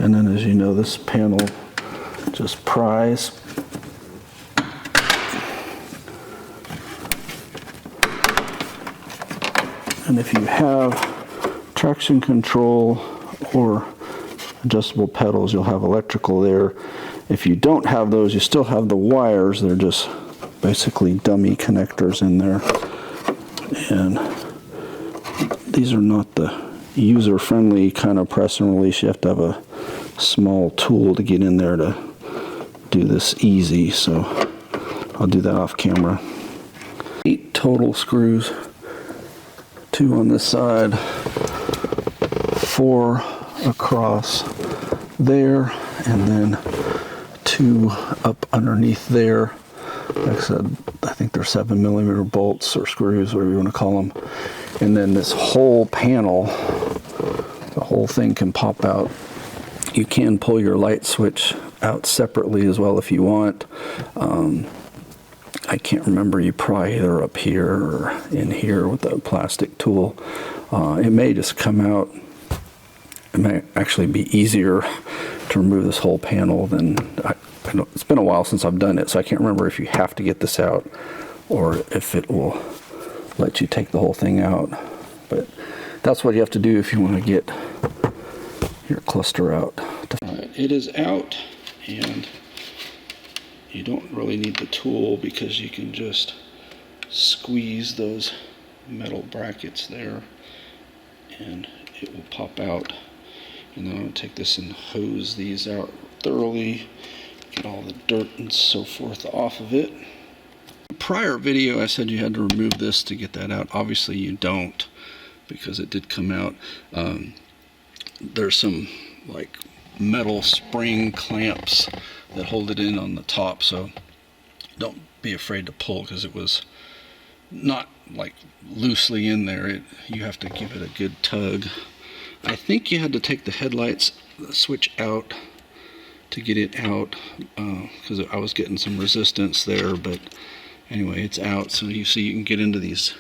And then, as you know, this panel just pries. And if you have traction control or adjustable pedals, you'll have electrical there. If you don't have those, you still have the wires. They're just basically dummy connectors in there. And these are not the user-friendly kind of press and release. You have to have a small tool to get in there to do this easy. So I'll do that off camera. 8 total screws. 2 on this side, 4 across there, and then 2 up underneath there. Like I said, I think they're 7mm bolts or screws, whatever you want to call them. And then this whole panel, the whole thing can pop out. You can pull your light switch out separately as well if you want. I can't remember, you pry either up here or in here with a plastic tool. It may just come out. It may actually be easier to remove this whole panel than it's been a while since I've done it, so I can't remember if you have to get this out or if it will let you take the whole thing out. But that's what you have to do if you want to get your cluster out. It is out, and you don't really need the tool because you can just squeeze those metal brackets there and it will pop out. And then I'm going to take this and hose these out thoroughly, get all the dirt and so forth off of it. In the prior video I said you had to remove this to get that out. Obviously you don't, because it did come out. There's some like metal spring clamps that hold it in on the top, so don't be afraid to pull, because it was not like loosely in there. You have to give it a good tug. I think you had to take the headlights switch out to get it out, because I was getting some resistance there, but anyway, it's out. So you see you can get into these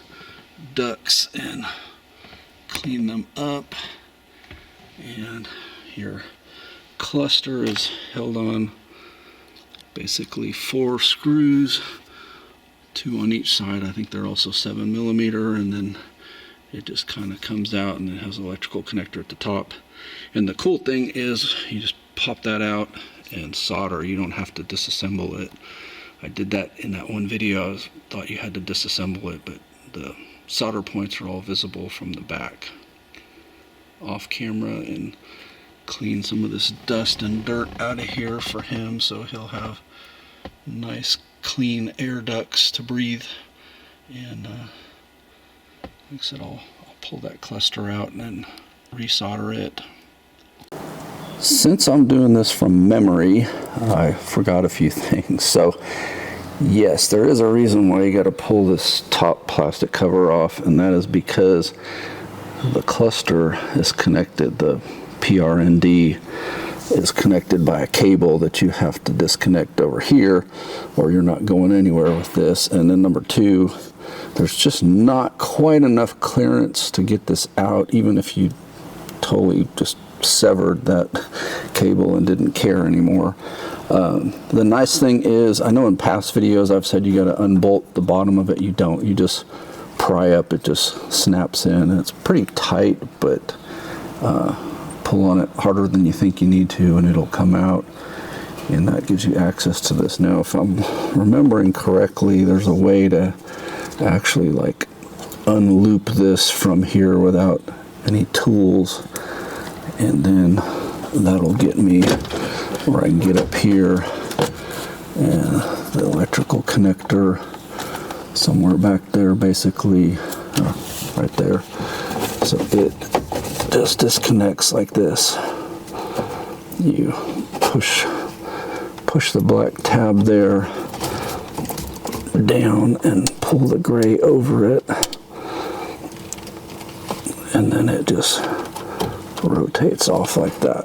ducts and clean them up, and your cluster is held on basically 4 screws, 2 on each side. I think they're also 7mm, and then it just kind of comes out, and it has an electrical connector at the top. And the cool thing is you just pop that out and solder. You don't have to disassemble it. I did that in that one video. I thought you had to disassemble it, but the solder points are all visible from the back. Off camera, and clean some of this dust and dirt out of here for him, so he'll have nice clean air ducts to breathe. And like I said, I'll pull that cluster out and then resolder it. Since I'm doing this from memory, I forgot a few things. So yes, there is a reason why you got to pull this top plastic cover off, and that is because the cluster is connected, the PRND is connected by a cable that you have to disconnect over here, or you're not going anywhere with this. And then number 2, there's just not quite enough clearance to get this out, even if you totally just severed that cable and didn't care anymore. The nice thing is, I know in past videos I've said you got to unbolt the bottom of it. You don't. You just pry up, it just snaps in, and it's pretty tight, but pull on it harder than you think you need to, and it'll come out, and that gives you access to this. Now, if I'm remembering correctly, there's a way to actually like unloop this from here without any tools, and then that'll get me where I can get up here, and the electrical connector somewhere back there, basically right there. So it just disconnects like this. You push the black tab there down and pull the gray over it, and then it just rotates off like that.